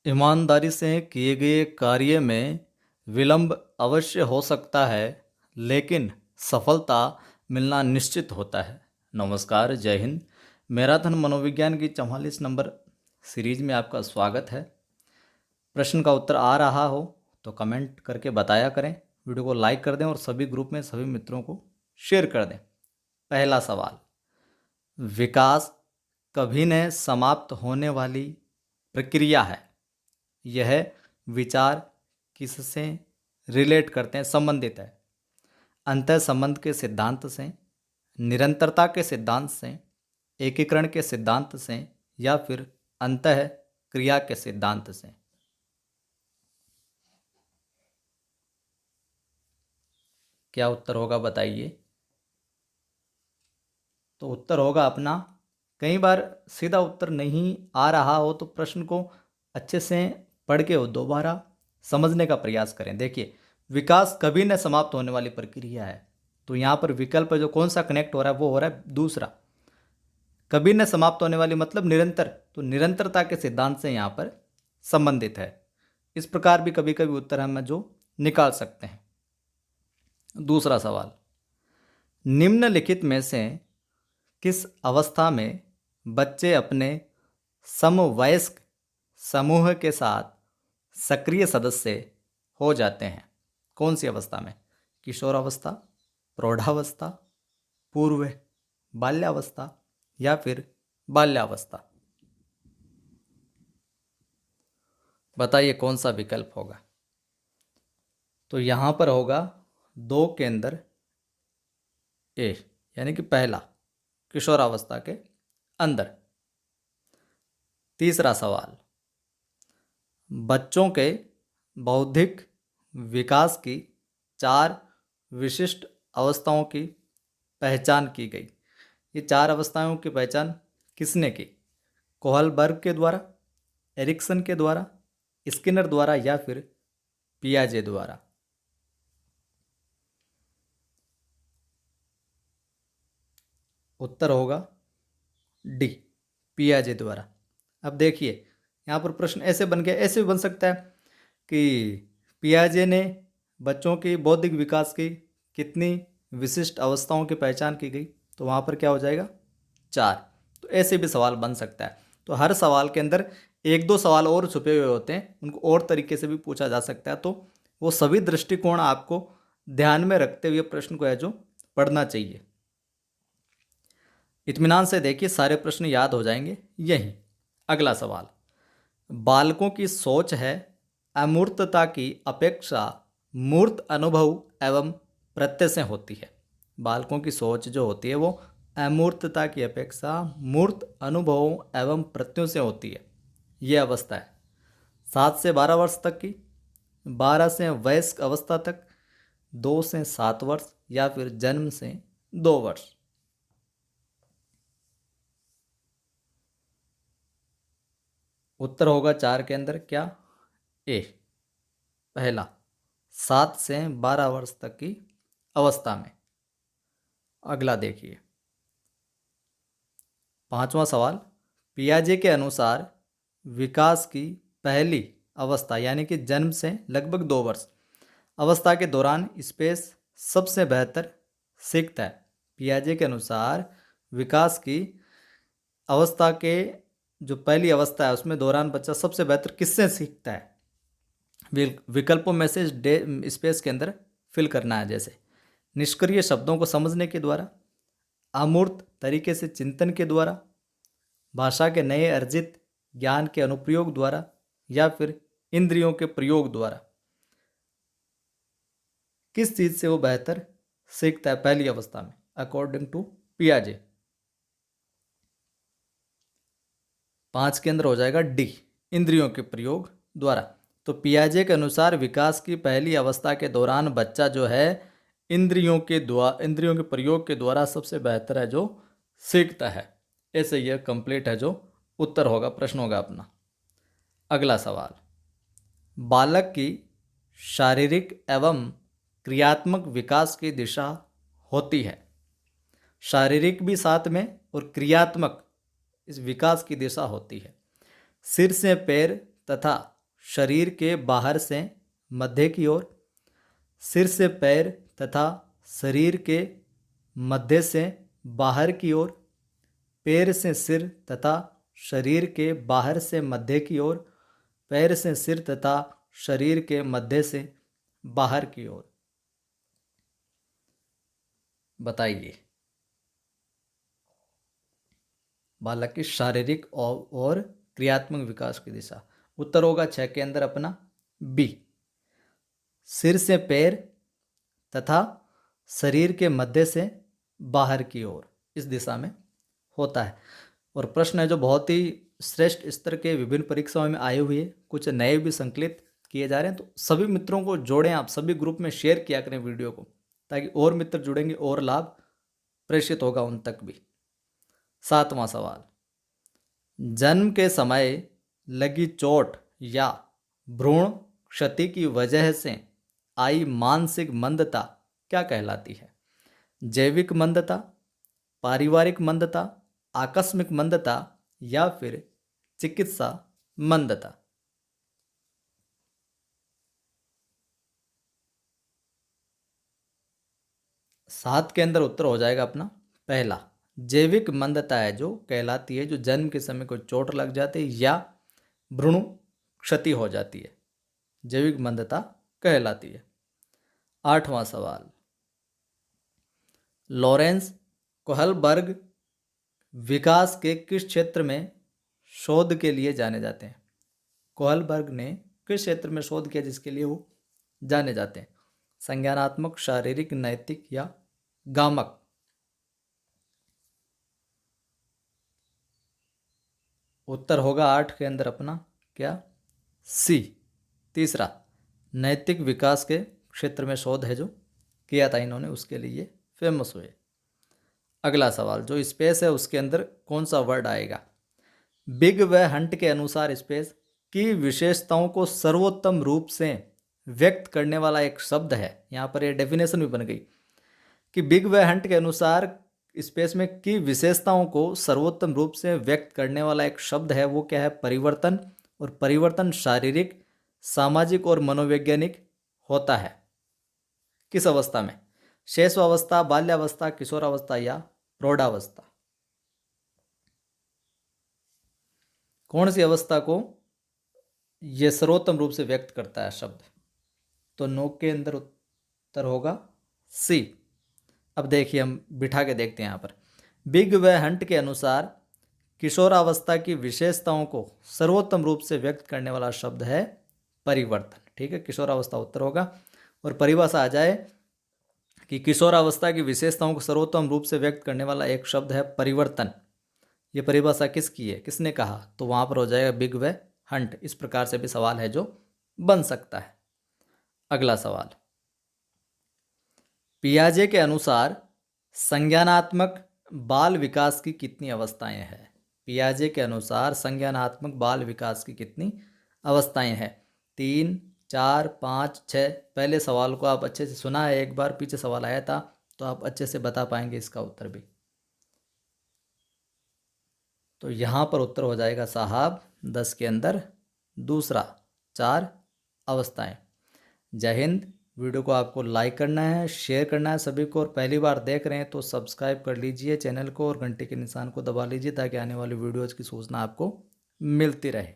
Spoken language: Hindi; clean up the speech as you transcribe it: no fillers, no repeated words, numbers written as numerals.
ईमानदारी से किए गए कार्य में विलंब अवश्य हो सकता है, लेकिन सफलता मिलना निश्चित होता है। नमस्कार, जय हिंद। मैराथन मनोविज्ञान की 44 नंबर सीरीज में आपका स्वागत है। प्रश्न का उत्तर आ रहा हो तो कमेंट करके बताया करें, वीडियो को लाइक कर दें और सभी ग्रुप में सभी मित्रों को शेयर कर दें। पहला सवाल, विकास कभी न समाप्त होने वाली प्रक्रिया है। यह विचार किससे रिलेट करते हैं, संबंधित है? अंतः संबंध के सिद्धांत से, निरंतरता के सिद्धांत से, एकीकरण के सिद्धांत से, या फिर अंतः क्रिया के सिद्धांत से। क्या उत्तर होगा बताइए। तो उत्तर होगा अपना, कई बार सीधा उत्तर नहीं आ रहा हो तो प्रश्न को अच्छे से पढ़ के दोबारा समझने का प्रयास करें। देखिए, विकास कभी न समाप्त होने वाली प्रक्रिया है, तो यहाँ पर विकल्प जो कौन सा कनेक्ट हो रहा है वो हो रहा है दूसरा। कभी न समाप्त होने वाली मतलब निरंतर, तो निरंतरता के सिद्धांत से यहाँ पर संबंधित है। इस प्रकार भी कभी कभी उत्तर हम जो निकाल सकते हैं। दूसरा सवाल, निम्नलिखित में से किस अवस्था में बच्चे अपने समवयस्क समूह के साथ सक्रिय सदस्य हो जाते हैं? कौन सी अवस्था में? किशोरावस्था, प्रौढ़ावस्था, पूर्व बाल्यावस्था, या फिर बाल्यावस्था? बताइए कौन सा विकल्प होगा। तो यहाँ पर होगा दो के अंदर ए, यानी कि पहला, किशोरावस्था के अंदर। तीसरा सवाल, बच्चों के बौद्धिक विकास की 4 विशिष्ट अवस्थाओं की पहचान की गई। ये 4 अवस्थाओं की पहचान किसने की? कोहलबर्ग के द्वारा, एरिक्सन के द्वारा, स्किनर द्वारा, या फिर पियाजे द्वारा? उत्तर होगा डी, पियाजे द्वारा। अब देखिए, यहाँ पर प्रश्न ऐसे बन गया, ऐसे भी बन सकता है कि पियाजे ने बच्चों की बौद्धिक विकास की कितनी विशिष्ट अवस्थाओं की पहचान की गई, तो वहाँ पर क्या हो जाएगा? 4। तो ऐसे भी सवाल बन सकता है। तो हर सवाल के अंदर एक दो सवाल और छुपे हुए होते हैं, उनको और तरीके से भी पूछा जा सकता है। तो वो सभी दृष्टिकोण आपको ध्यान में रखते हुए प्रश्न को है जो पढ़ना चाहिए। इत्मीनान से देखिए, सारे प्रश्न याद हो जाएंगे यही। अगला सवाल, बालकों की सोच है अमूर्तता की अपेक्षा मूर्त अनुभव एवं प्रत्यय से होती है। बालकों की सोच जो होती है वो अमूर्तता की अपेक्षा मूर्त अनुभवों एवं प्रत्ययों से होती है। ये अवस्था है 7 से 12 वर्ष तक की, 12 से वयस्क अवस्था तक, 2 से 7 वर्ष, या फिर जन्म से 2 वर्ष? उत्तर होगा 4 के अंदर क्या? ए, पहला, 7 से 12 वर्ष तक की अवस्था में। अगला देखिए, 5वां सवाल, पियाजे के अनुसार विकास की पहली अवस्था यानी कि जन्म से लगभग 2 वर्ष अवस्था के दौरान स्पेस सबसे बेहतर सीखता है। पियाजे के अनुसार विकास की अवस्था के जो पहली अवस्था है उसमें दौरान बच्चा सबसे बेहतर किससे सीखता है? विकल्पों में से स्पेस के अंदर फिल करना है, जैसे निष्क्रिय शब्दों को समझने के द्वारा, अमूर्त तरीके से चिंतन के द्वारा, भाषा के नए अर्जित ज्ञान के अनुप्रयोग द्वारा, या फिर इंद्रियों के प्रयोग द्वारा। किस चीज से वो बेहतर सीखता है पहली अवस्था में अकॉर्डिंग टू पियाजे? 5 के अंदर हो जाएगा डी, इंद्रियों के प्रयोग द्वारा। तो पियाजे के अनुसार विकास की पहली अवस्था के दौरान बच्चा जो है इंद्रियों के प्रयोग के द्वारा सबसे बेहतर है जो सीखता है। ऐसे यह कंप्लीट है जो उत्तर होगा, प्रश्न होगा अपना। अगला सवाल, बालक की शारीरिक एवं क्रियात्मक विकास की दिशा होती है। शारीरिक भी साथ में और क्रियात्मक इस विकास की दिशा होती है। सिर से पैर तथा शरीर के बाहर से मध्य की ओर, सिर से पैर तथा शरीर के मध्य से बाहर की ओर, पैर से सिर तथा शरीर के बाहर से मध्य की ओर, पैर से सिर तथा शरीर के मध्य से बाहर की ओर। बताइए बालक की शारीरिक और क्रियात्मक विकास की दिशा। उत्तर होगा 6 के अंदर अपना बी, सिर से पैर तथा शरीर के मध्य से बाहर की ओर, इस दिशा में होता है। और प्रश्न है जो बहुत ही श्रेष्ठ स्तर के विभिन्न परीक्षाओं में आए हुए, कुछ नए भी संकलित किए जा रहे हैं। तो सभी मित्रों को जोड़ें, आप सभी ग्रुप में शेयर किया करें वीडियो को, ताकि और मित्र जुड़ेंगे और लाभ प्रेषित होगा उन तक भी। 7वां सवाल, जन्म के समय लगी चोट या भ्रूण क्षति की वजह से आई मानसिक मंदता क्या कहलाती है? जैविक मंदता, पारिवारिक मंदता, आकस्मिक मंदता या फिर चिकित्सा मंदता। सात के अंदर उत्तर हो जाएगा अपना पहला, जैविक मंदता है जो कहलाती है, जो जन्म के समय कोई चोट लग जाती है या भ्रूण क्षति हो जाती है, जैविक मंदता कहलाती है। 8वां सवाल, लॉरेंस कोहलबर्ग विकास के किस क्षेत्र में शोध के लिए जाने जाते हैं? कोहलबर्ग ने किस क्षेत्र में शोध किया जिसके लिए वो जाने जाते हैं? संज्ञानात्मक, शारीरिक, नैतिक या गामक? उत्तर होगा 8 के अंदर अपना क्या, सी, तीसरा, नैतिक विकास के क्षेत्र में शोध है जो किया था इन्होंने, उसके लिए फेमस हुए। अगला सवाल, जो स्पेस है उसके अंदर कौन सा वर्ड आएगा? बिग व हंट के अनुसार स्पेस की विशेषताओं को सर्वोत्तम रूप से व्यक्त करने वाला एक शब्द है। यहाँ पर ये डेफिनेशन भी बन गई कि बिग व हंट के अनुसार स्पेस में की विशेषताओं को सर्वोत्तम रूप से व्यक्त करने वाला एक शब्द है, वो क्या है? परिवर्तन। और परिवर्तन शारीरिक, सामाजिक और मनोवैज्ञानिक होता है। किस अवस्था में? शैशवावस्था, बाल्यावस्था, किशोरावस्था या प्रौढ़ावस्था? कौन सी अवस्था को यह सर्वोत्तम रूप से व्यक्त करता है शब्द? तो 9 के अंदर उत्तर होगा सी। अब देखिए हम बिठा के देखते हैं यहाँ पर। बिग व हंट के अनुसार किशोरावस्था की विशेषताओं को सर्वोत्तम रूप से व्यक्त करने वाला शब्द है परिवर्तन। ठीक है, किशोरावस्था उत्तर होगा। और परिभाषा आ जाए कि किशोरावस्था की विशेषताओं को सर्वोत्तम रूप से व्यक्त करने वाला एक शब्द है परिवर्तन। ये परिभाषा किसकी है, किसने कहा? तो वहाँ पर हो जाएगा बिग व हंट। इस प्रकार से भी सवाल है जो बन सकता है। अगला सवाल, पियाजे के अनुसार संज्ञानात्मक बाल विकास की कितनी अवस्थाएं हैं? पियाजे के अनुसार संज्ञानात्मक बाल विकास की कितनी अवस्थाएं हैं? 3, 4, 5, 6। पहले सवाल को आप अच्छे से सुना है, एक बार पीछे सवाल आया था, तो आप अच्छे से बता पाएंगे इसका उत्तर भी। तो यहाँ पर उत्तर हो जाएगा साहब 10 के अंदर दूसरा, 4 अवस्थाएं। जय हिंद। वीडियो को आपको लाइक करना है, शेयर करना है सभी को, और पहली बार देख रहे हैं तो सब्सक्राइब कर लीजिए चैनल को और घंटे के निशान को दबा लीजिए, ताकि आने वाली वीडियोज़ की सूचना आपको मिलती रहे।